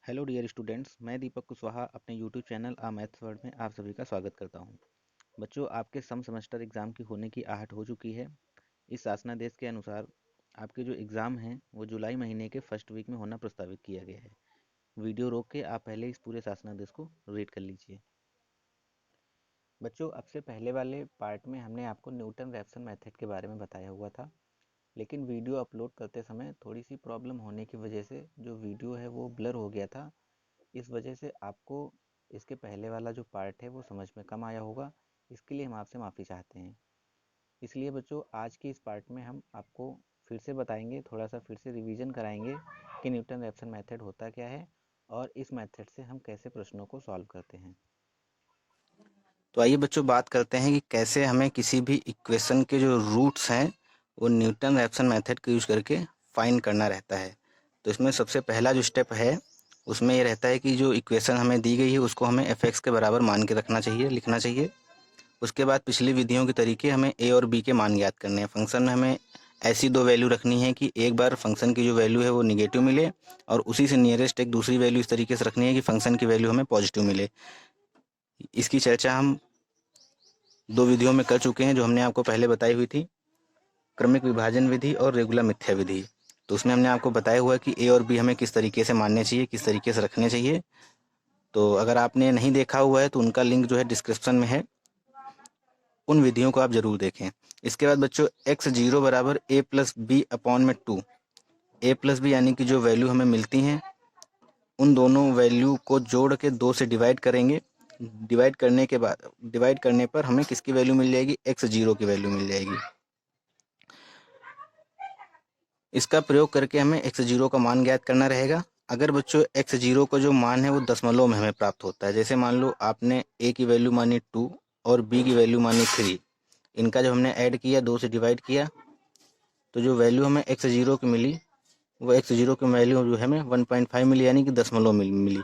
Hello dear students, मैं दीपक कुशवाहा अपने YouTube channel आ maths world में आप सभी का स्वागत करता हूं। बच्चों, आपके सम सेमेस्टर एग्ज़ाम की होने की आहट हो चुकी है। इस शासनादेश के अनुसार आपके जो एग्ज़ाम हैं वो जुलाई महीने के फर्स्ट वीक में होना प्रस्तावित किया गया है। वीडियो रोक के आप पहले इस पूरे शासनादेश को रीड कर लीजिए। बच्चों, अब से पहले वाले पार्ट में हमने आपको न्यूटन रैप्सन मेथड के बारे में बताया हुआ था, लेकिन वीडियो अपलोड करते समय थोड़ी सी प्रॉब्लम होने की वजह से जो वीडियो है वो ब्लर हो गया था। इस वजह से आपको इसके पहले वाला जो पार्ट है वो समझ में कम आया होगा। इसके लिए हम आपसे माफ़ी चाहते हैं। इसलिए बच्चों, आज के इस पार्ट में हम आपको फिर से बताएंगे, थोड़ा सा फिर से रिवीजन कराएंगे कि न्यूटन रैप्सन मेथड होता क्या है और इस मेथड से हम कैसे प्रश्नों को सॉल्व करते हैं। तो आइए बच्चों, बात करते हैं कि कैसे हमें किसी भी इक्वेशन के जो रूट्स हैं वो न्यूटन रैप्सन मेथड का यूज करके फाइंड करना रहता है। तो इसमें सबसे पहला जो स्टेप है उसमें ये रहता है कि जो इक्वेशन हमें दी गई है उसको हमें एफ के बराबर मान के रखना चाहिए, लिखना चाहिए। उसके बाद पिछली विधियों के तरीके हमें ए और बी के मान ज्ञात करने हैं। फंक्शन में हमें ऐसी दो वैल्यू रखनी है कि एक बार फंक्शन की जो वैल्यू है वो निगेटिव मिले और उसी से नियरेस्ट एक दूसरी वैल्यू इस तरीके से रखनी है कि फंक्शन की वैल्यू हमें पॉजिटिव मिले। इसकी चर्चा हम दो विधियों में कर चुके हैं जो हमने आपको पहले बताई हुई थी, क्रमिक विभाजन विधि और रेगुलर मिथ्या विधि। तो उसमें हमने आपको बताया हुआ है कि ए और बी हमें किस तरीके से मानने चाहिए, किस तरीके से रखने चाहिए। तो अगर आपने नहीं देखा हुआ है तो उनका लिंक जो है डिस्क्रिप्शन में है, उन विधियों को आप जरूर देखें। इसके बाद बच्चों, एक्स जीरो बराबर ए प्लस बी अपॉन में 2, ए प्लस बी यानी कि जो वैल्यू हमें मिलती हैं उन दोनों वैल्यू को जोड़ के 2 से डिवाइड करेंगे। डिवाइड करने पर हमें किसकी वैल्यू मिल जाएगी, एक्स जीरो की वैल्यू मिल जाएगी। इसका प्रयोग करके हमें एक्स जीरो का मान ज्ञात करना रहेगा। अगर बच्चों एक्स जीरो का जो मान है वो दशमलव में हमें प्राप्त होता है, जैसे मान लो आपने ए की वैल्यू मानी 2 और बी की वैल्यू मानी 3, इनका जब हमने ऐड किया 2 से डिवाइड किया तो जो वैल्यू हमें एक्स जीरो की मिली वो एक्स जीरो की वैल्यू जो है हमें 1.5 मिली, यानी कि दशमलव मिली।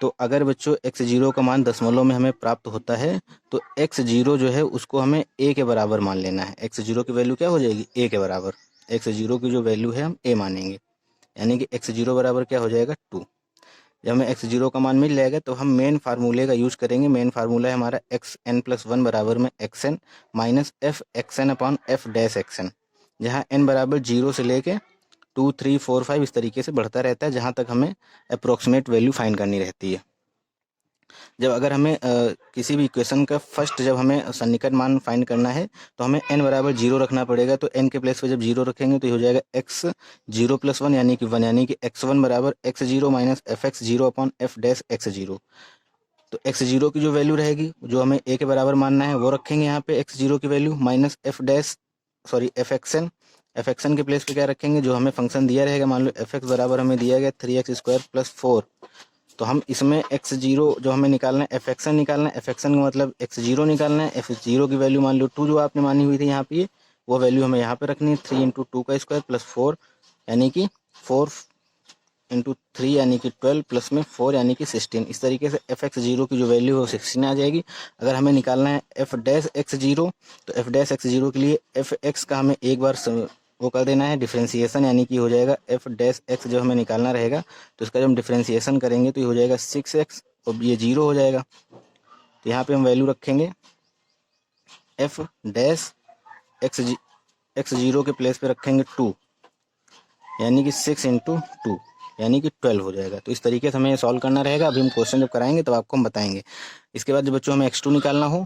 तो अगर बच्चों एक्स जीरो का मान दशमलव में हमें प्राप्त होता है तो एक्स जीरो जो है उसको हमें ए के बराबर मान लेना है। एक्स जीरो की वैल्यू क्या हो जाएगी, ए के बराबर। एक्स जीरो की जो वैल्यू है हम ए मानेंगे, यानी कि एक्स जीरो बराबर क्या हो जाएगा, 2। जब हमें एक्स जीरो का मान मिल जाएगा तो हम मेन फार्मूले का यूज करेंगे। मेन फार्मूला है हमारा एक्स एन प्लस वन बराबर में x n minus f x n upon f dash x n, जहाँ एन बराबर 0 से लेके 2, 3, 4, 5 इस तरीके से बढ़ता रहता है, जहाँ तक हमें अप्रोक्सीमेट वैल्यू फाइंड करनी रहती है। जब अगर हमें किसी भी इक्वेशन का फर्स्ट जब हमें सन्निकट मान फाइंड करना है तो हमें n बराबर 0 रखना पड़ेगा। तो n के प्लेस पे जब 0 रखेंगे तो ये हो जाएगा x 0 प्लस 1 यानी कि 1, यानी कि x1 बराबर x zero minus f x zero upon f dash x zero. तो x जीरो की जो वैल्यू रहेगी जो हमें a के बराबर मानना है वो रखेंगे यहाँ पे x जीरो की value minus f x n के प्लेस पे क्या रखेंगे, जो हमें फंक्शन दिया रहेगा। मान लो एफ एक्स बराबर हमें दिया गया 3x² प्लस 4, तो हम इसमें एक्स जीरो जो हमें निकालना है, एफ एक्सन निकालना है। एफ एक्सन का मतलब एक्स जीरो निकालना है। एफ जीरो की वैल्यू मान लो 2 जो आपने मानी हुई थी यहाँ पे, वो वैल्यू हमें यहाँ पे रखनी है। 3 इंटू 2 का स्क्वायर प्लस 4 यानी कि 4 इंटू 3 यानी कि 12 प्लस में 4 यानी कि 16। इस तरीके से एफ एक्स जीरो की जो वैल्यू है वो 16 आ जाएगी। अगर हमें निकालना है एफ डैश एक्स जीरो, तो एफ डैश एक्स जीरो के लिए एफ एक्स का हमें एक बार वो कर देना है डिफ्रेंसिएशन, यानी कि हो जाएगा एफ डैश एक्स जो हमें निकालना रहेगा तो इसका जब हम डिफ्रेंसिएशन करेंगे तो ये हो जाएगा 6x और ये 0 हो जाएगा। तो यहाँ पे हम वैल्यू रखेंगे एफ डैश एक्स जीरो के प्लेस पे रखेंगे 2, यानी कि 6 इंटू 2 यानी कि 12 हो जाएगा। तो इस तरीके से हमें सॉल्व करना रहेगा। अभी हम क्वेश्चन जब कराएंगे तो आपको हम बताएंगे। इसके बाद जब बच्चों हमें x2 निकालना हो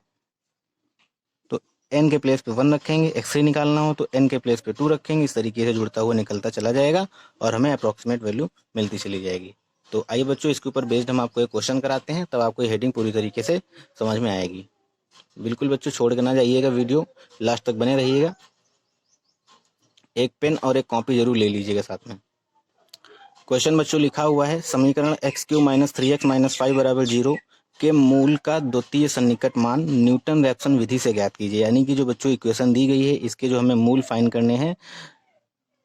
तो n के प्लेस पे 1 रखेंगे, x3 निकालना हो तो n के प्लेस पे 2 रखेंगे। इस तरीके से जुड़ता हुआ निकलता चला जाएगा और हमें अप्रॉक्सीमेट वैल्यू मिलती चली जाएगी। तो आइए बच्चों, इसके ऊपर बेस्ड हम आपको एक क्वेश्चन कराते हैं, तब आपको ये हेडिंग पूरी तरीके से समझ में आएगी। बिल्कुल बच्चों छोड़ के ना जाइएगा, वीडियो लास्ट तक बने रहिएगा। एक पेन और एक कॉपी जरूर ले लीजिएगा साथ में। क्वेश्चन बच्चों लिखा हुआ है, समीकरण x³ माइनस 3x माइनस 5 बराबर 0 के मूल का द्वितीय सन्निकट मान न्यूटन रैप्सन विधि से ज्ञात कीजिए। यानी कि जो बच्चों इक्वेशन दी गई है इसके जो हमें मूल फाइंड करने हैं,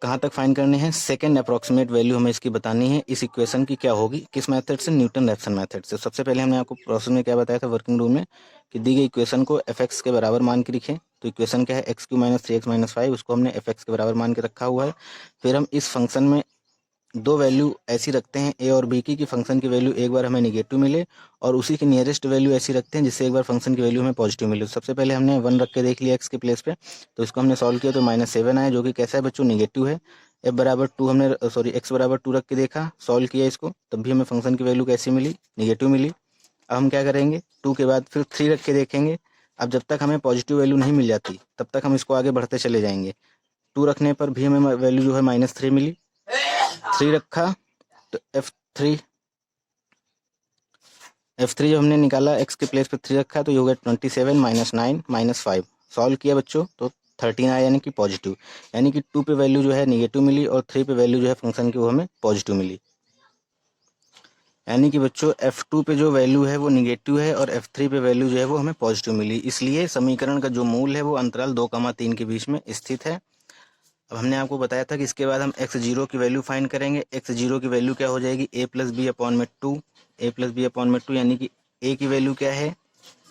कहाँ तक फाइंड करने हैं, सेकंड अप्रॉक्सीमेट वैल्यू हमें इसकी बतानी है। इस इक्वेशन की क्या होगी, किस मेथड से, न्यूटन रैप्सन मेथड से। सबसे पहले हमने आपको प्रोसेस में क्या बताया था वर्किंग रूल में, कि दी गई इक्वेशन को एफ एक्स के बराबर मान के लिखें। तो इक्वेशन क्या है, x³ माइनस 3x माइनस 5, उसको हमने एफ एक्स के बराबर मान के रखा हुआ है। फिर हम इस फंक्शन में दो वैल्यू ऐसी रखते हैं ए और बी की कि फंक्शन की वैल्यू एक बार हमें निगेटिव मिले और उसी की नियरेस्ट वैल्यू ऐसी रखते हैं जिससे एक बार फंक्शन की वैल्यू हमें पॉजिटिव मिले। सबसे पहले हमने 1 रख के देख लिया एक्स के प्लेस पे, तो इसको हमने सॉल्व किया तो -7 आया, जो कि कैसा है बच्चों, निगेटिव है। एफ बराबर 2 हमने सॉरी एक्स बराबर 2 रख के देखा, सॉल्व किया इसको, तब भी हमें फंक्शन की वैल्यू कैसी मिली, निगेटिव मिली। अब हम क्या करेंगे, 2 के बाद फिर 3 रख के देखेंगे। अब जब तक हमें पॉजिटिव वैल्यू नहीं मिल जाती तब तक हम इसको आगे बढ़ते चले जाएंगे। 2 रखने पर भी हमें वैल्यू जो है -3 मिली। 3 रखा तो F3 जब हमने निकाला एक्स के प्लेस पे 3 रखा तो ये हो गया 27 -9 -5। सॉल्व किया बच्चों तो 13 आया, यानी कि पॉजिटिव। यानी कि 2 पे वैल्यू जो है निगेटिव मिली और 3 पे वैल्यू जो है फंक्शन की वो हमें पॉजिटिव मिली। यानी कि बच्चों F2 पे जो वैल्यू है वो निगेटिव है और F3 पे वैल्यू जो है वो हमें पॉजिटिव मिली। इसलिए समीकरण का जो मूल है वो अंतराल 2,3 के बीच में स्थित है। अब हमने आपको बताया था कि इसके बाद हम x0 की वैल्यू फाइंड करेंगे। x0 की वैल्यू क्या हो जाएगी, a प्लस बी अपॉन में 2, a प्लस बी अपॉन में 2, यानी कि a की वैल्यू क्या है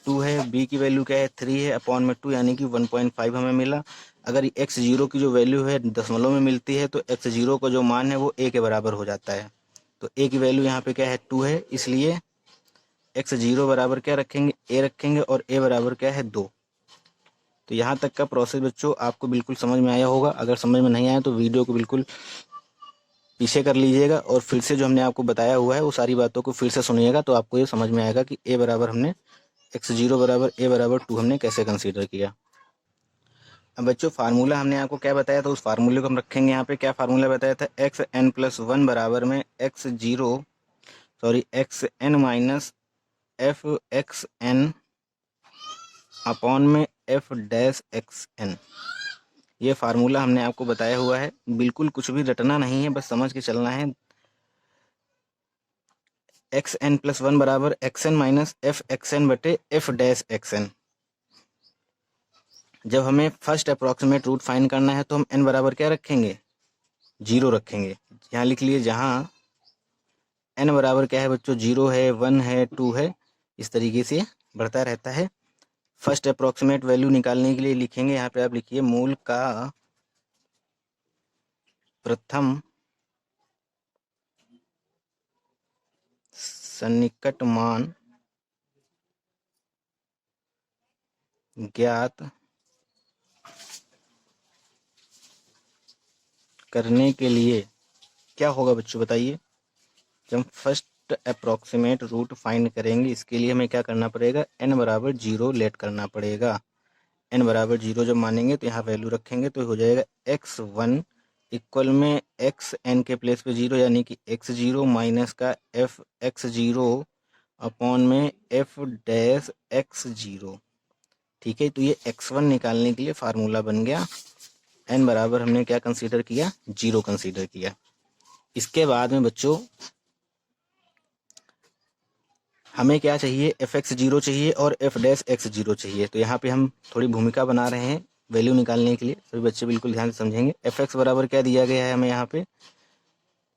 2 है, b की वैल्यू क्या है 3 है, अपॉन में 2 यानी कि 1.5 हमें मिला। अगर x0 की जो वैल्यू है दशमलव में मिलती है तो x0 का जो मान है वो a के बराबर हो जाता है। तो a की वैल्यू यहाँ पे क्या है 2 है, इसलिए x0 बराबर क्या रखेंगे, a रखेंगे और a बराबर क्या है 2। तो यहाँ तक का प्रोसेस बच्चों आपको बिल्कुल समझ में आया होगा। अगर समझ में नहीं आया तो वीडियो को बिल्कुल पीछे कर लीजिएगा और फिर से जो हमने आपको बताया हुआ है वो सारी बातों को फिर से सुनिएगा, तो आपको ये समझ में आएगा कि a बराबर हमने x0 बराबर a बराबर 2 हमने कैसे कंसीडर किया। अब बच्चों फार्मूला हमने आपको क्या बताया था, उस फार्मूले को हम रखेंगे यहाँ पे। क्या फार्मूला बताया था, xn+1 बराबर में xn minus f x n upon में f'(xn). ये फार्मूला हमने आपको बताया हुआ है, बिल्कुल कुछ भी रटना नहीं है, बस समझ के चलना है। xn+1 बराबर xn माइनस f(xn) बटे f'(xn). जब हमें फर्स्ट अप्रॉक्सीमेट रूट फाइंड करना है तो हम n बराबर क्या रखेंगे, 0 रखेंगे। यहाँ लिख लिए, जहाँ n बराबर क्या है बच्चों, 0 है, 1 है, 2 है, इस तरीके से बढ़ता रहता है। फर्स्ट अप्रॉक्सीमेट वैल्यू निकालने के लिए लिखेंगे, यहाँ पे आप लिखिए मूल का प्रथम सन्निकट मान ज्ञात करने के लिए क्या होगा बच्चों बताइए। जब हम फर्स्ट अप्रॉक्सीमेट रूट फाइंड करेंगे इसके लिए हमें क्या करना पड़ेगा, n बराबर 0 लेट करना पड़ेगा। n बराबर 0 जब मानेंगे तो यहाँ वैल्यू रखेंगे तो हो जाएगा x1 इक्वल में xn के प्लेस पे 0 यानी कि x0 माइनस का f(x0) अपॉन में f'(x0). ठीक है, तो ये x1 निकालने के लिए फार्मूला बन गया। n बराबर हमने क्या कंसीडर किया, 0 कंसीडर किया। इसके बाद में बच्चों हमें क्या चाहिए, f(x0) चाहिए और f'(x0) चाहिए। तो यहाँ पे हम थोड़ी भूमिका बना रहे हैं वैल्यू निकालने के लिए, सभी बच्चे बिल्कुल ध्यान से समझेंगे। fx बराबर क्या दिया गया है हमें यहाँ पे,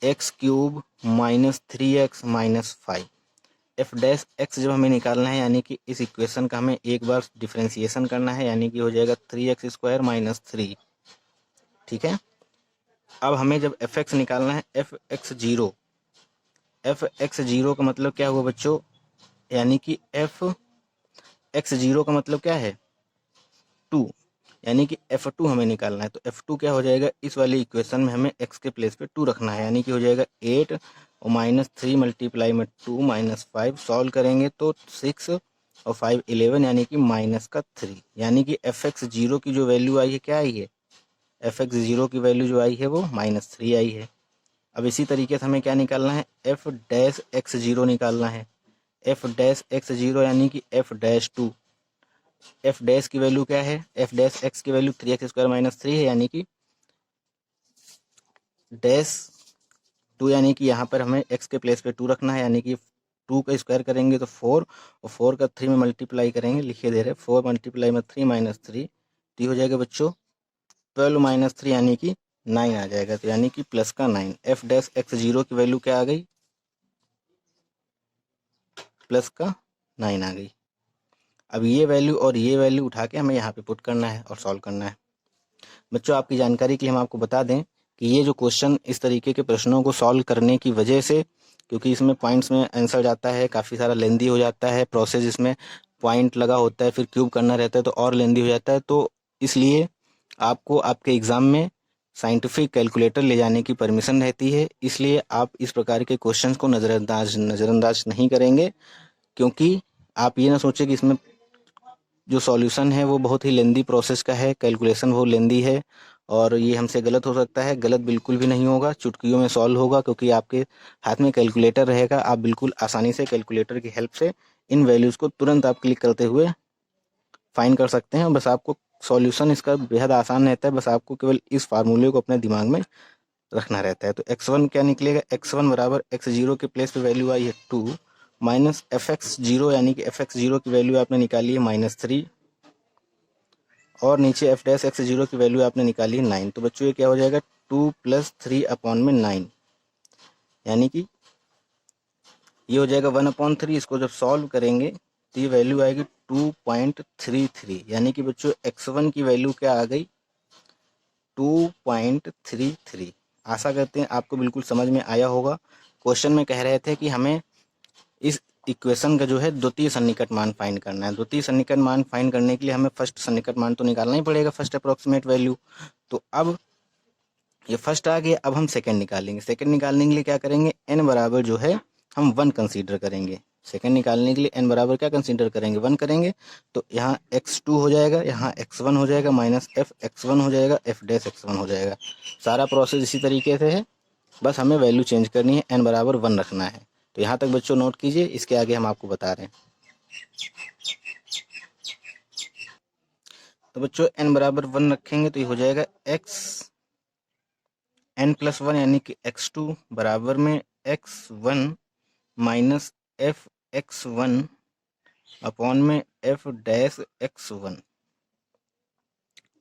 x³ minus 3x minus 5। f'(x) जब हमें निकालना है यानी कि इस इक्वेशन का हमें एक बार डिफ्रेंसिएशन करना है, यानी कि हो जाएगा 3x² माइनस 3। ठीक है, अब हमें जब fx निकालना है, f(x0) का मतलब क्या हुआ बच्चों, यानी कि f(x0) का मतलब क्या है 2, यानी कि f2 हमें निकालना है। तो f2 क्या हो जाएगा, इस वाली इक्वेशन में हमें x के प्लेस पे 2 रखना है, यानी कि हो जाएगा 8 और -3 मल्टीप्लाई में 2 -5। सॉल्व करेंगे तो 6 और 5 11, यानी कि -3। यानी कि f(x0) की जो वैल्यू आई है क्या आई है, f(x0) की वैल्यू जो आई है वो -3 आई है। अब इसी तरीके से हमें क्या निकालना है, f'(x0) निकालना है। f'(x0) यानी कि f'(2). f' की वैल्यू क्या है, f'(x) की वैल्यू 3x² माइनस 3 है, यानी कि -2, यानी कि यहाँ पर हमें x के प्लेस पे 2 रखना है, यानी कि 2 का स्क्वायर करेंगे तो 4 और 4 का 3 में मल्टीप्लाई करेंगे, लिखिए दे रहे 4 मल्टीप्लाई में 3 माइनस 3, तो ये हो जाएगा बच्चों 12 माइनस 3 यानी कि 9 आ जाएगा, तो यानी कि प्लस का 9। f'(x0) की वैल्यू क्या आ गई, प्लस का 9 आ गई। अब ये वैल्यू और ये वैल्यू उठा के हमें यहाँ पे पुट करना है और सॉल्व करना है। बच्चों आपकी जानकारी के लिए हम आपको बता दें कि ये जो क्वेश्चन इस तरीके के प्रश्नों को सॉल्व करने की वजह से, क्योंकि इसमें पॉइंट्स में आंसर जाता है, काफ़ी सारा लेंदी हो जाता है प्रोसेस, इसमें पॉइंट लगा होता है, फिर क्यूब करना रहता है तो और लेंदी हो जाता है, तो इसलिए आपको आपके एग्ज़ाम में साइंटिफिक कैलकुलेटर ले जाने की परमिशन रहती है। इसलिए आप इस प्रकार के क्वेश्चंस को नज़रअंदाज नहीं करेंगे, क्योंकि आप ये ना सोचें कि इसमें जो सॉल्यूशन है वो बहुत ही लेंदी प्रोसेस का है, कैलकुलेशन बहुत लेंदी है और ये हमसे गलत हो सकता है। गलत बिल्कुल भी नहीं होगा, चुटकियों में सॉल्व होगा, क्योंकि आपके हाथ में कैलकुलेटर रहेगा। आप बिल्कुल आसानी से कैलकुलेटर की हेल्प से इन वैल्यूज़ को तुरंत आप क्लिक करते हुए फाइंड कर सकते हैं। बस आपको सॉल्यूशन इसका बेहद आसान रहता है, बस आपको केवल इस फार्मूले को अपने दिमाग में रखना रहता है। तो x1 क्या निकलेगा, x1 बराबर x0 के प्लेस पे वैल्यू आई है 2 माइनस fx0, यानी कि fx0 की वैल्यू आपने निकाली है -3 और नीचे f डैश x0 की वैल्यू आपने निकाली है 9। तो बच्चों ये क्या हो जाएगा, 2 + 3 अपॉन में 9, यानी कि ये हो जाएगा 1/3। इसको जब सॉल्व करेंगे तो ये वैल्यू आएगी 2.33, यानी कि बच्चों x1 की वैल्यू क्या आ गई, 2.33। आशा करते हैं आपको बिल्कुल समझ में आया होगा। क्वेश्चन में कह रहे थे कि हमें इस इक्वेशन का जो है द्वितीय सन्निकट मान फाइंड करना है। द्वितीय सन्निकट मान फाइंड करने के लिए हमें फर्स्ट सन्निकट मान तो निकालना ही पड़ेगा, फर्स्ट अप्रोक्सीमेट वैल्यू। तो अब ये फर्स्ट आ गया, अब हम सेकंड निकालेंगे। सेकंड निकालने के लिए क्या करेंगे, n बराबर जो है हम 1 कंसीडर करेंगे। सेकंड निकालने के लिए n बराबर क्या कंसीडर करेंगे, 1 करेंगे। तो यहाँ x2 हो जाएगा, यहाँ x1 हो जाएगा, माइनस f x1 हो जाएगा, f डैश x1 हो जाएगा। सारा प्रोसेस इसी तरीके से है, बस हमें वैल्यू चेंज करनी है, n बराबर 1 रखना है। तो यहाँ तक बच्चों नोट कीजिए, इसके आगे हम आपको बता रहे हैं। तो बच्चों n बराबर 1 रखेंगे तो ये हो जाएगा n+1, यानी कि x2 बराबर में x1 minus F x1 upon में f डैश x1।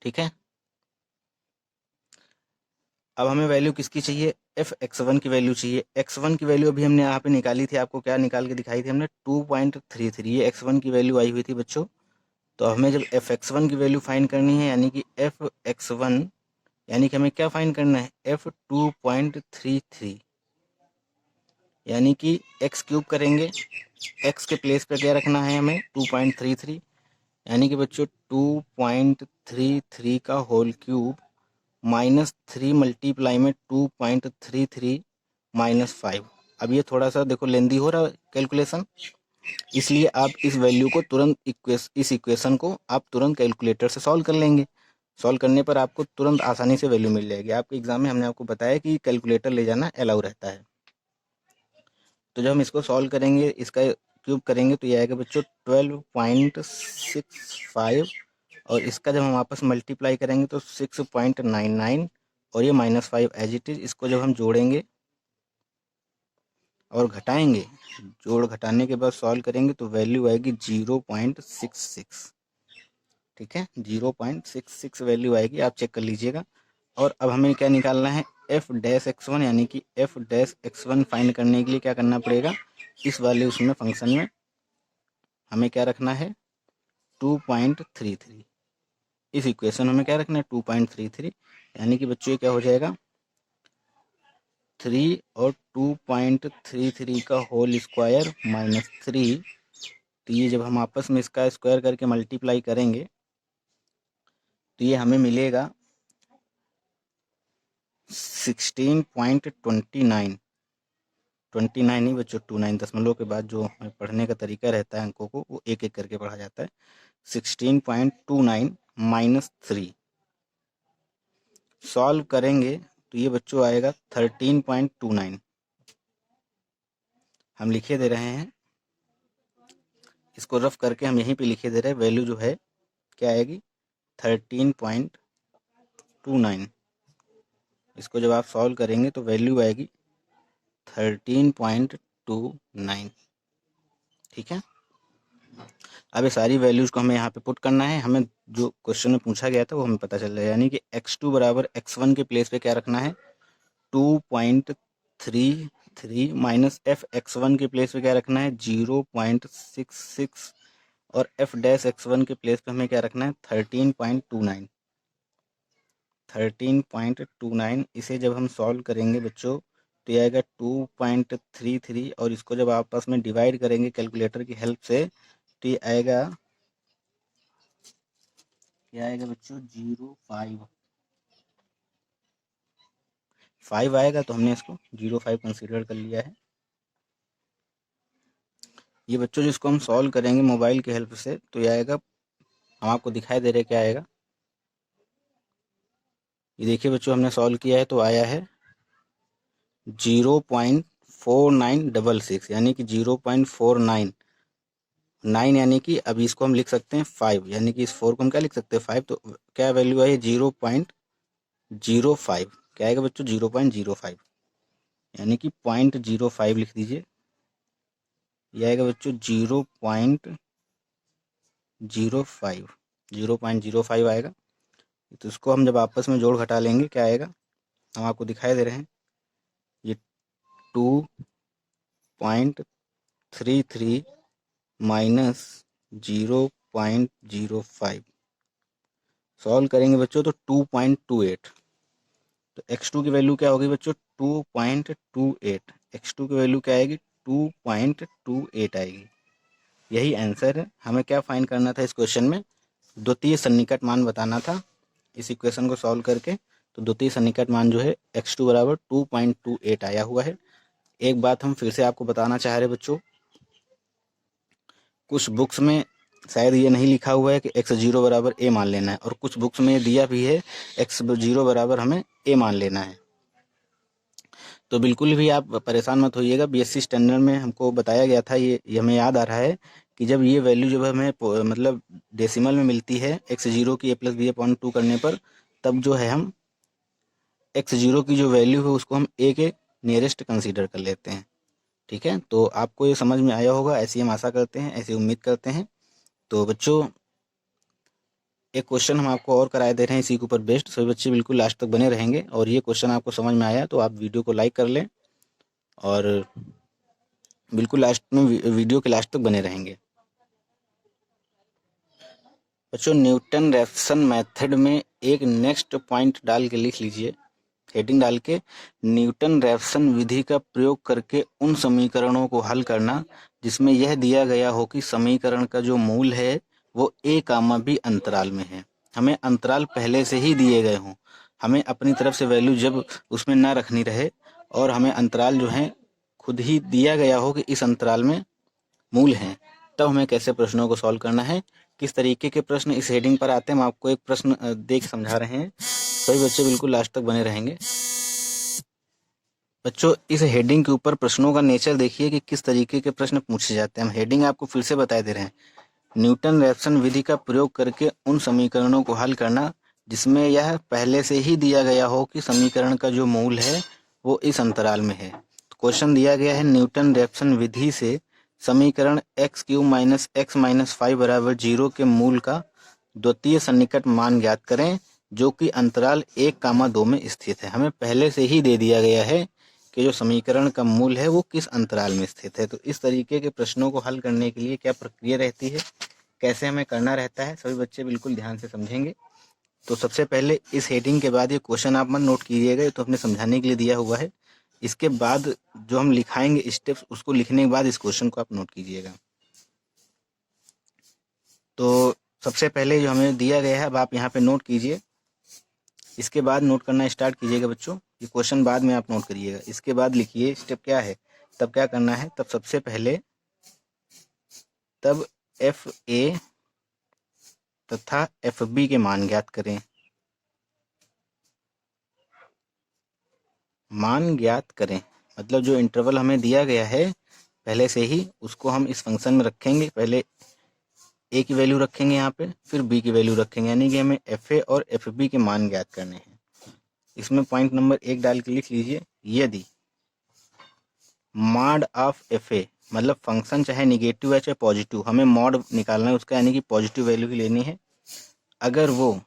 ठीक है, अब हमें वैल्यू किसकी चाहिए, f x1 की वैल्यू चाहिए। x1 की वैल्यू अभी हमने यहाँ पे निकाली थी, आपको क्या निकाल के दिखाई थी हमने, 2.33। ये x1 की वैल्यू आई हुई थी बच्चों। तो हमें जब f x1 की वैल्यू फाइंड करनी है, यानी कि f x1, यानी कि हमें क्या फाइंड करना है, f 2.33, यानी कि x क्यूब करेंगे, x के प्लेस पे क्या रखना है हमें, 2.33, यानी कि बच्चों 2.33 का होल क्यूब -3 मल्टीप्लाई में 2.33 -5। अब ये थोड़ा सा देखो लेंदी हो रहा है कैलकुलेशन, इसलिए आप इस वैल्यू को तुरंत इस इक्वेशन को आप तुरंत कैलकुलेटर से सॉल्व कर लेंगे। सॉल्व करने पर आपको तुरंत आसानी से वैल्यू मिल जाएगी। आपके एग्जाम में हमने आपको बताया कि कैलकुलेटर ले जाना अलाउ रहता है। तो जब हम इसको सॉल्व करेंगे, इसका क्यूब करेंगे, तो ये आएगा बच्चों 12.65, और इसका जब हम वापस मल्टीप्लाई करेंगे तो 6.99, और ये -5 एज इट इज। इसको जब हम जोड़ेंगे और घटाएंगे, जोड़ घटाने के बाद सॉल्व करेंगे तो वैल्यू आएगी 0.66। ठीक है, 0.66 वैल्यू आएगी, आप चेक कर लीजिएगा। और अब हमें क्या निकालना है, f डैश x1, यानी कि f डैश x1 फाइंड करने के लिए क्या करना पड़ेगा, इस वाले उसमें फंक्शन में हमें क्या रखना है, 2.33। इस इक्वेशन में क्या रखना है, 2.33, यानी कि बच्चों ये क्या हो जाएगा, 3 और 2.33 का होल स्क्वायर -3। तो ये जब हम आपस में इसका स्क्वायर करके मल्टीप्लाई करेंगे तो ये हमें मिलेगा 16.29। 29 नहीं बच्चों, 29 दशमलव के बाद जो पढ़ने का तरीका रहता है अंकों को, वो एक एक करके पढ़ा जाता है। 16.29 -3 सॉल्व करेंगे तो ये बच्चों आएगा 13.29। हम लिखे दे रहे हैं, इसको रफ करके हम यहीं पे लिखे दे रहे हैं। वैल्यू जो है क्या आएगी, 13.29। इसको जब आप सॉल्व करेंगे तो वैल्यू आएगी 13.29। ठीक है, अब ये सारी वैल्यूज़ को हमें यहाँ पे पुट करना है। हमें जो क्वेश्चन में पूछा गया था वो हमें पता चल रहा है, यानी कि x2 बराबर x1 के प्लेस पे क्या रखना है, 2.33 माइनस f x1 के प्लेस पे क्या रखना है, 0.66, और f डैश x1 के प्लेस पे हमें क्या रखना है, 13.29। 13.29। इसे जब हम सॉल्व करेंगे बच्चों तो ये आएगा 2.33 और इसको जब आपस में डिवाइड करेंगे कैलकुलेटर की हेल्प से तो ये आएगा, क्या आएगा बच्चों, 0.5 आएगा। तो हमने इसको 0.5 कंसीडर कर लिया है। ये बच्चों जिसको हम सॉल्व करेंगे मोबाइल की हेल्प से तो ये आएगा, हम आपको दिखाई दे रहे हैं क्या आएगा। ये देखिए बच्चों हमने सॉल्व किया है तो आया है 0.4966 यानी कि 0.499 यानी कि अभी इसको हम लिख सकते हैं 5 यानी कि इस 4 को हम क्या लिख सकते हैं 5। तो क्या वैल्यू आई 0.05। क्या आएगा बच्चों 0.05 यानी कि 0.05 लिख दीजिए। यह आएगा बच्चों 0.05 आएगा। तो इसको हम जब आपस में जोड़ घटा लेंगे क्या आएगा, हम आपको दिखाई दे रहे हैं ये 2.33 माइनस 0.05 सॉल्व करेंगे बच्चों तो 2.28। तो x2 की वैल्यू क्या होगी बच्चों 2.28। x2 की वैल्यू क्या आएगी 2.28 आएगी। यही आंसर है। हमें क्या फाइंड करना था इस क्वेश्चन में, द्वितीय सन्निकट मान बताना था। इस इक्वेशन को सॉल्व करके तो द्वितीय सन्निकट मान जो है x2 बराबर 2.28 आया हुआ है। एक बात हम फिर से आपको बताना चाह रहे बच्चों, कुछ बुक्स में शायद ये नहीं लिखा हुआ है कि x0 बराबर a मान लेना है और कुछ बुक्स में दिया भी है x0 बराबर हमें a मान लेना है। तो बिल्कुल भी आप परेशान मत होइएगा। बीएससी स्टैंडर्ड में हमको बताया गया था, ये हमें याद आ रहा है कि जब ये वैल्यू जब हमें मतलब डेसिमल में मिलती है x0 की a+b/2 करने पर, तब जो है हम x0 की जो वैल्यू है उसको हम a के नियरेस्ट कंसीडर कर लेते हैं। ठीक है, तो आपको ये समझ में आया होगा, ऐसी हम आशा करते हैं, ऐसी उम्मीद करते हैं। तो बच्चों एक क्वेश्चन हम आपको और कराए दे रहे हैं इसी के ऊपर बेस्ड, सभी बच्चे बिल्कुल लास्ट तक बने रहेंगे। और ये क्वेश्चन आपको समझ में आया तो आप वीडियो को लाइक कर लें और बिल्कुल लास्ट में वीडियो के लास्ट तक बने रहेंगे। बच्चों न्यूटन रेफसन मेथड में एक नेक्स्ट पॉइंट डाल के लिख लीजिए, हेडिंग डाल के, न्यूटन रेफसन विधि का प्रयोग करके उन समीकरणों को हल करना जिसमें यह दिया गया हो कि समीकरण का जो मूल है वो a कामा b अंतराल में है। हमें अंतराल पहले से ही दिए गए हों, हमें अपनी तरफ से वैल्यू जब उसमें ना रखनी रहे और हमें अंतराल जो है खुद ही दिया गया हो कि इस अंतराल में मूल हैं, तब हमें कैसे प्रश्नों को सॉल्व करना है, किस तरीके के प्रश्न इस हेडिंग पर आते हैं। हम आपको एक प्रश्न देख समझा रहे हैं, सभी बच्चे बिल्कुल लास्ट तक बने रहेंगे। बच्चों इस हेडिंग के ऊपर प्रश्नों का नेचर देखिए कि किस तरीके के प्रश्न पूछे जाते हैं। हम हेडिंग आपको फिर से बता दे रहे हैं, न्यूटन रेफसन विधि का प्रयोग करके उन समीकरणों को हल करना जिसमें यह पहले से ही दिया गया हो कि समीकरण का जो मूल है वो इस अंतराल में है। तो क्वेश्चन दिया गया है न्यूटन रेफसन विधि से समीकरण x³ - x-5 बराबर 0 के मूल का द्वितीय सन्निकट मान ज्ञात करें जो कि अंतराल 1,2 में स्थित है। हमें पहले से ही दे दिया गया है कि जो समीकरण का मूल है वो किस अंतराल में स्थित है। तो इस तरीके के प्रश्नों को हल करने के लिए क्या प्रक्रिया रहती है, कैसे हमें करना रहता है, सभी बच्चे बिल्कुल ध्यान से समझेंगे। तो सबसे पहले इस हेडिंग के बाद ये क्वेश्चन आप मत नोट कीजिएगा, तो हमने समझाने के लिए दिया हुआ है। इसके बाद जो हम लिखाएंगे स्टेप्स, उसको लिखने के बाद इस क्वेश्चन को आप नोट कीजिएगा। तो सबसे पहले जो हमें दिया गया है अब आप यहाँ पे नोट कीजिए, इसके बाद नोट करना स्टार्ट कीजिएगा बच्चों। ये क्वेश्चन बाद में आप नोट करिएगा, इसके बाद लिखिए स्टेप क्या है, तब क्या करना है। तब सबसे पहले तब FA तथा FB के मान ज्ञात करें। मान ज्ञात करें मतलब जो इंटरवल हमें दिया गया है पहले से ही, उसको हम इस फंक्शन में रखेंगे। पहले a की वैल्यू रखेंगे यहाँ पे, फिर b की वैल्यू रखेंगे, यानी कि हमें FA और FB के मान ज्ञात करने हैं। इसमें पॉइंट नंबर 1 डाल के लिख लीजिए, यदि मॉड ऑफ FA मतलब फंक्शन चाहे निगेटिव है चाहे पॉजिटिव, हमें मॉड निकालना है उसका, यानी कि पॉजिटिव वैल्यू की लेनी है। अगर वो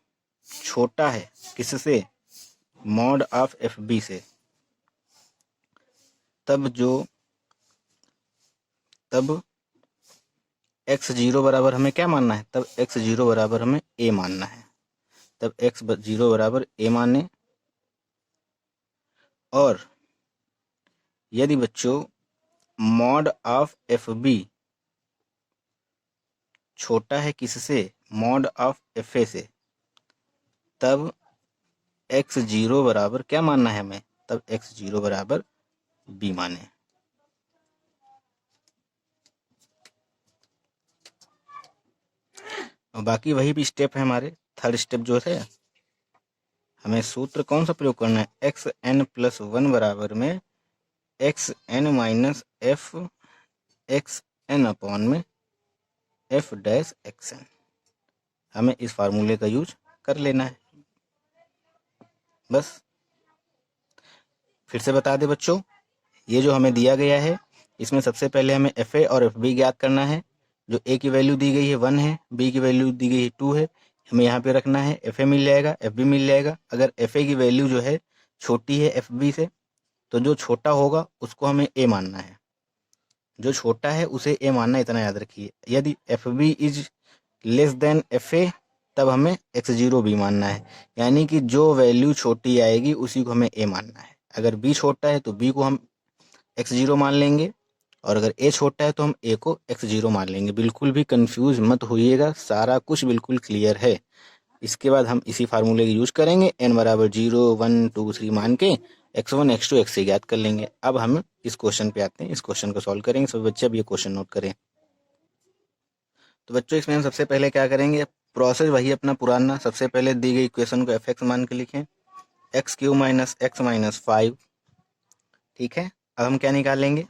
छोटा है किससे, मॉड ऑफ FB से, तब x0 बराबर हमें क्या मानना है, तब x0 बराबर हमें a मानना है। तब x0 बराबर a माने। और यदि बच्चों मॉड ऑफ एफ बी छोटा है किससे, मॉड ऑफ एफ ए से, तब x0 बराबर क्या मानना है हमें, तब x0 बराबर b माने। और बाकी वही भी स्टेप है हमारे। थर्ड स्टेप जो है, हमें सूत्र कौन सा प्रयोग करना है, एक्स एन प्लस वन बराबर में x n minus f x n upon में एफ डैश एक्स एन। हमें इस फार्मूले का यूज कर लेना है। बस फिर से बता दे बच्चों, ये जो हमें दिया गया है इसमें सबसे पहले हमें एफ ए और एफ बी ज्ञात करना है। जो ए की वैल्यू दी गई है 1 है, बी की वैल्यू दी गई है 2 है, हमें यहाँ पे रखना है। एफ ए मिल जाएगा, एफ बी मिल जाएगा। अगर एफ ए की वैल्यू जो है छोटी है एफ बी से, तो जो छोटा होगा उसको हमें ए मानना है, जो छोटा है उसे ए मानना, इतना याद रखिए। यदि f b is less than f a, तब हमें x0 भी मानना है, यानी कि जो वैल्यू छोटी आएगी उसी को हमें ए मानना है। अगर b छोटा है तो b को हम x0 मान लेंगे, और अगर a छोटा है तो हम a को x0 मान लेंगे। बिल्कुल भी कंफ्यूज मत होइएगा, सारा कुछ बिल्कुल क्लियर है। इसके बाद हम इसी फार्मूले का यूज करेंगे, n बराबर 0 1 2 3 मान के x1 x2 x3 ज्ञात कर लेंगे। अब हम इस क्वेश्चन पे आते हैं, इस क्वेश्चन को सॉल्व करेंगे। सब बच्चे अब ये क्वेश्चन नोट करें। तो बच्चों इसमें हम सबसे पहले क्या करेंगे, प्रोसेस वही अपना पुराना। सबसे पहले दी गई इक्वेशन को एफ एक्स मान के लिखें, x Q minus x minus 5। ठीक है, अब हम क्या निकालेंगे,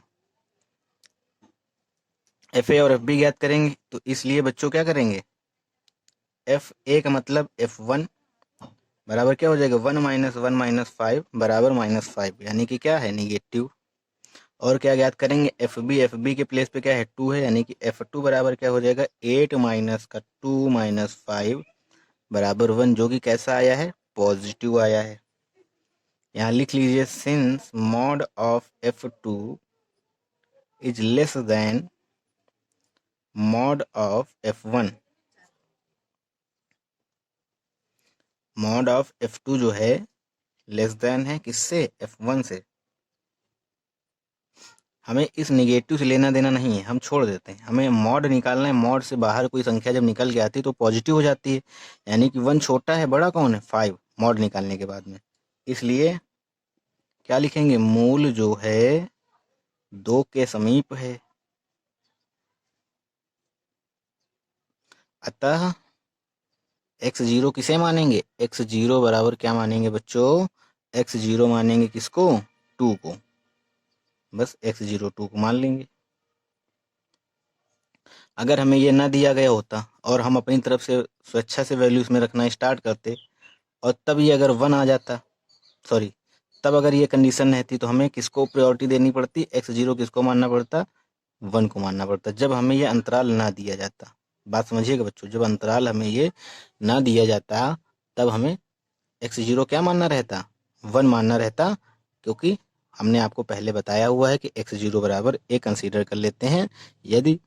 एफ ए और एफ बी ज्ञात करेंगे। तो इसलिए बच्चों क्या करेंगे, एफ ए का मतलब F1 बराबर क्या हो जाएगा, 1 माइनस 1 माइनस 5 बराबर -5, यानी कि क्या है, निगेटिव। और क्या ज्ञात करेंगे, एफ बी के प्लेस पे क्या है 2 है, यानी कि F2 बराबर क्या हो जाएगा 8 माइनस का 2 माइनस 5 बराबर 1, जो कि कैसा आया है, पॉजिटिव आया है। यहाँ लिख लीजिए, since mod of F2 is less then mod of F1, mod of F2 जो है लेस देन है किससे, F1 से। हमें इस निगेटिव से लेना देना नहीं है, हम छोड़ देते हैं। हमें मॉड निकालना है, मॉड से बाहर कोई संख्या जब निकल के आती है तो पॉजिटिव हो जाती है, यानी कि 1 छोटा है, बड़ा कौन है, 5, मॉड निकालने के बाद में। इसलिए क्या लिखेंगे, मूल जो है 2 के समीप है, अतः x0 किसे मानेंगे, x0 बराबर क्या मानेंगे बच्चों, x0 मानेंगे किसको, 2 को। बस x0 2 को मान लेंगे। अगर हमें ये ना दिया गया होता और हम अपनी तरफ से स्वेच्छा से वैल्यू इसमें रखना स्टार्ट करते, और तब ये अगर 1 आ जाता, सॉरी, तब अगर ये कंडीशन रहती, तो हमें किसको प्रायोरिटी देनी पड़ती, x0 किसको मानना पड़ता, 1 को मानना पड़ता, जब हमें ये अंतराल ना दिया जाता। बात समझिएगा बच्चों, जब अंतराल हमें ये ना दिया जाता तब हमें x0 क्या मानना रहता, 1 मानना रहता, क्योंकि हमने आपको पहले बताया हुआ है कि x0 बराबर a कंसीडर कर लेते हैं यदि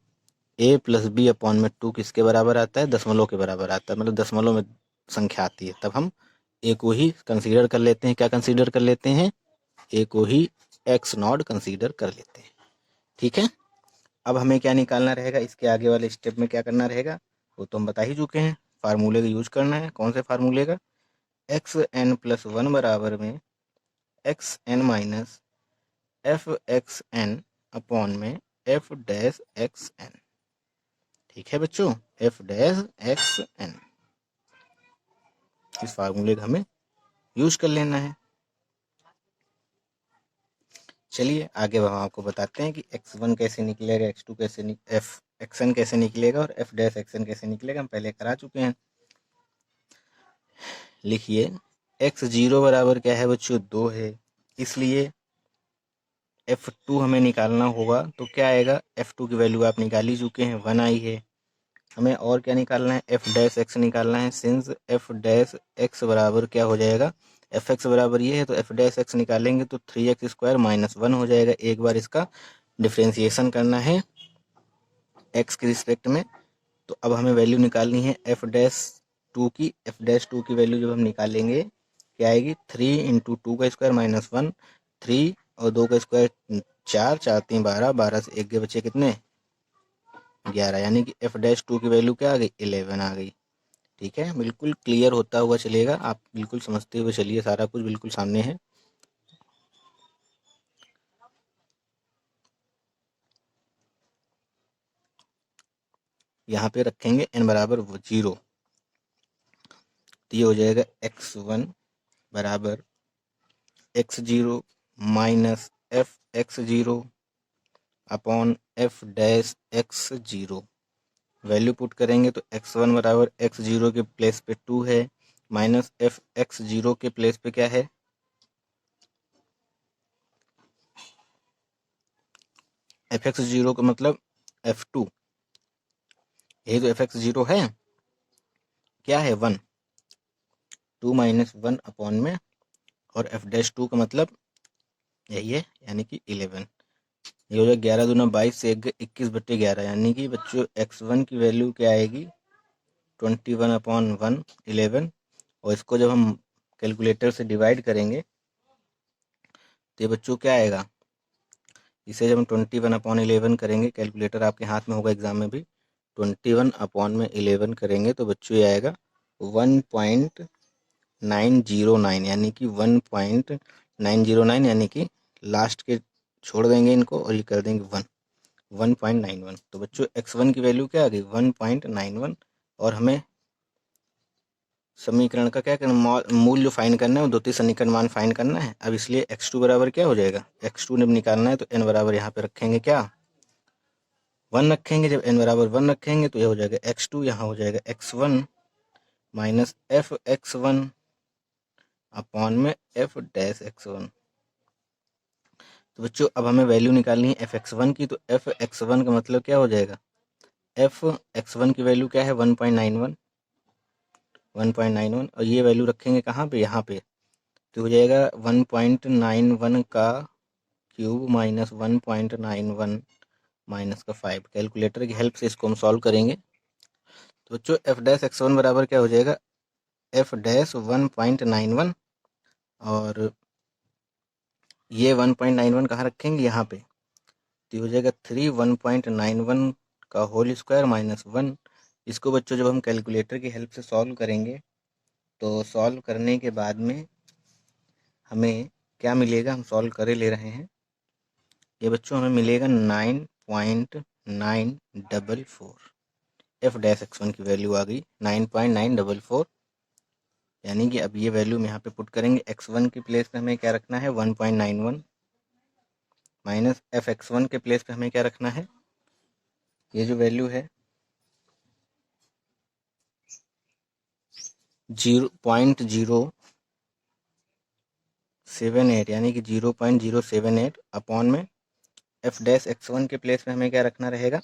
a प्लस बी अपॉन में 2 किसके बराबर आता है, दशमलव के बराबर आता है, मतलब दशमलव में संख्या आती है, तब हम a को ही कंसीडर कर लेते हैं। क्या कंसीडर कर लेते हैं, a को ही x0 कंसीडर कर लेते हैं। ठीक है, अब हमें क्या निकालना रहेगा, इसके आगे वाले स्टेप में क्या करना रहेगा वो तो हम बता ही चुके हैं। फार्मूले का यूज करना है, कौन से फार्मूले का, एक्स एन प्लस 1 बराबर में x n minus f x n upon में एफ डैश एक्स एन। ठीक है बच्चों, एफ डैश एक्स एन, इस फार्मूले का हमें यूज कर लेना है। चलिए आगे हम आपको बताते हैं कि x1 कैसे निकलेगा, x2 कैसे एफ एक्स एन कैसे निकलेगा और एफ डैश एक्स एन कैसे निकलेगा, हम पहले करा चुके हैं। लिखिए, x0 बराबर क्या है बच्चों, 2 है, इसलिए F2 हमें निकालना होगा। तो क्या आएगा, F2 की वैल्यू आप निकाल ही चुके हैं, 1 आई है। हमें और क्या निकालना है, एफ डैश एक्स निकालना है। सिंस एफ डैश एक्स बराबर क्या हो जाएगा, एफ एक्स बराबर ये है, तो एफ डैश एक्स निकालेंगे तो 3x² माइनस 1 हो जाएगा। एक बार इसका डिफ्रेंसिएशन करना है एक्स के रिस्पेक्ट में। तो अब हमें वैल्यू निकालनी है एफ डैश टू की एफ डैश टू की वैल्यू जब हम निकालेंगे क्या आएगी, 3 × 2 का स्क्वायर -1, 3 और 2 का स्क्वायर 4, 4 3 12, 12 से 1 के बचे कितने 11, यानी कि एफ डैश टू की वैल्यू क्या आ गई 11 आ गई। ठीक है, बिल्कुल क्लियर होता हुआ चलेगा, आप बिल्कुल समझते हुए चलिए, सारा कुछ बिल्कुल सामने है। यहाँ पे रखेंगे n बराबर 0, तो ये हो जाएगा x1 बराबर x0 minus F x0 upon f dash x0। Value put करेंगे तो x1 बराबर x0 के प्लेस पे 2 है, माइनस एफ x0 के प्लेस पे क्या है, एफ x0 का मतलब f2, ये तो एफ x0 है, क्या है 1, 2 माइनस 1 अपॉन में, और एफ डैश 2 का मतलब यही है, यानी कि 11। ये हो जाएगा 11 दूना 22 से 21/11, यानी कि बच्चों x1 की वैल्यू क्या आएगी 21/1 11, और इसको जब हम कैलकुलेटर से डिवाइड करेंगे तो ये बच्चों क्या आएगा, इसे जब हम 21/11 करेंगे, कैलकुलेटर आपके हाथ में होगा एग्जाम में भी, 21/11 करेंगे तो बच्चों ये आएगा 1.909, यानी कि 1.909, यानी कि लास्ट के छोड़ देंगे इनको और ये कर देंगे 1.91। तो बच्चों x1 की वैल्यू क्या आ गई 1.91, और हमें समीकरण का क्या करना, मूल्य फाइंड करना है, वो द्वितीय सन्निकटन मान फाइंड करना है। अब इसलिए x2 बराबर क्या हो जाएगा, x2 जब निकालना है तो n बराबर यहाँ पे रखेंगे क्या 1 रखेंगे, जब n बराबर 1 रखेंगे तो ये हो जाएगा x2, यहाँ हो जाएगा x1 minus F x1 upon में एफ डैश x1। तो बच्चों अब हमें वैल्यू निकालनी है एफ x1 की, तो एफ x1 का मतलब क्या हो जाएगा, एफ x1 की वैल्यू क्या है 1.91, और ये वैल्यू रखेंगे कहाँ पे, यहाँ पे, तो हो जाएगा 1.91 का क्यूब माइनस 1.91 माइनस का 5। कैलकुलेटर की हेल्प से इसको हम सॉल्व करेंगे। तो बच्चों एफ डैश x1 बराबर क्या हो जाएगा, एफ डैश 1.91, और ये 1.91 कहाँ रखेंगे, यहाँ पे, तो हो जाएगा 3 1.91 का होल स्क्वायर माइनस 1। इसको बच्चों जब हम कैलकुलेटर की हेल्प से सॉल्व करेंगे तो सॉल्व करने के बाद में हमें क्या मिलेगा, हम सॉल्व करे ले रहे हैं, ये बच्चों हमें मिलेगा 9.944, एफ डैश x1 की वैल्यू आ गई 9.944, यानी कि अब ये वैल्यू हम यहाँ पे पुट करेंगे, x1 के प्लेस पे हमें क्या रखना है 1.91, माइनस एफ x1 के प्लेस पे हमें क्या रखना है, ये जो वैल्यू है 0.078, यानी कि 0.078 अपॉन में एफ डैश x1 के प्लेस पे हमें क्या रखना रहेगा,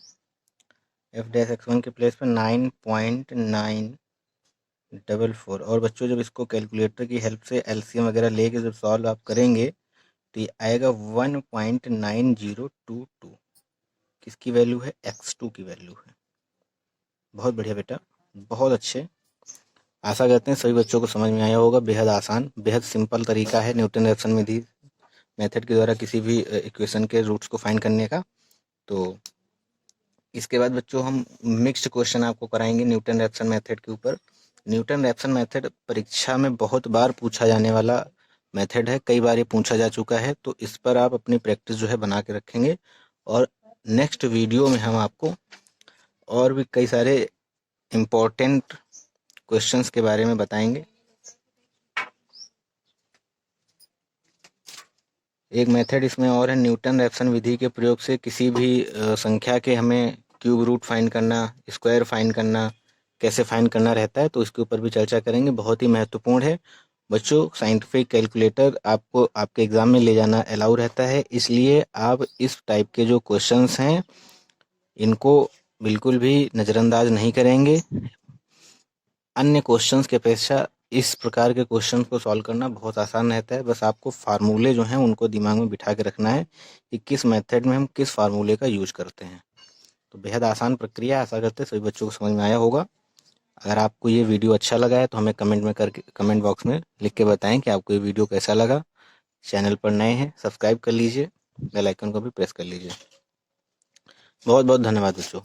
एफ डैश x1 के प्लेस पे 9.944। और बच्चों जब इसको कैलकुलेटर की हेल्प से एलसीएम वगैरह लेके जब सॉल्व आप करेंगे तो ये आएगा 1.9022, किसकी वैल्यू है x2 की वैल्यू है। बहुत बढ़िया बेटा, बहुत अच्छे। आशा करते हैं सभी बच्चों को समझ में आया होगा। बेहद आसान, बेहद सिंपल तरीका है न्यूटन रैप्सन विधि मेथड के द्वारा किसी भी इक्वेशन के रूट्स को फाइंड करने का। तो इसके बाद बच्चों हम मिक्स्ड क्वेश्चन आपको कराएंगे न्यूटन रैप्सन मेथड के ऊपर। न्यूटन रैप्सन मेथड परीक्षा में बहुत बार पूछा जाने वाला मेथड है, कई बार ये पूछा जा चुका है, तो इस पर आप अपनी प्रैक्टिस जो है बना के रखेंगे, और नेक्स्ट वीडियो में हम आपको और भी कई सारे इम्पोर्टेंट क्वेश्चंस के बारे में बताएंगे। एक मेथड इसमें और है, न्यूटन रैप्सन विधि के प्रयोग से किसी भी संख्या के हमें क्यूब रूट फाइंड करना, स्क्वायर फाइंड करना, कैसे फाइंड करना रहता है, तो इसके ऊपर भी चर्चा करेंगे। बहुत ही महत्वपूर्ण है बच्चों। साइंटिफिक कैलकुलेटर आपको आपके एग्जाम में ले जाना अलाउ रहता है, इसलिए आप इस टाइप के जो क्वेश्चंस हैं इनको बिल्कुल भी नज़रअंदाज नहीं करेंगे। अन्य क्वेश्चंस की अपेक्षा इस प्रकार के क्वेश्चन को सॉल्व करना बहुत आसान रहता है। बस आपको फार्मूले जो हैं उनको दिमाग में बिठा के रखना है कि किस मेथड में हम किस फार्मूले का यूज करते हैं। तो बेहद आसान प्रक्रिया, आशा करते हैं सभी बच्चों को समझ में आया होगा। अगर आपको ये वीडियो अच्छा लगा है तो हमें कमेंट बॉक्स में लिख के बताएं कि आपको ये वीडियो कैसा लगा। चैनल पर नए हैं सब्सक्राइब कर लीजिए, बेल आइकन को भी प्रेस कर लीजिए। बहुत बहुत धन्यवाद दोस्तों।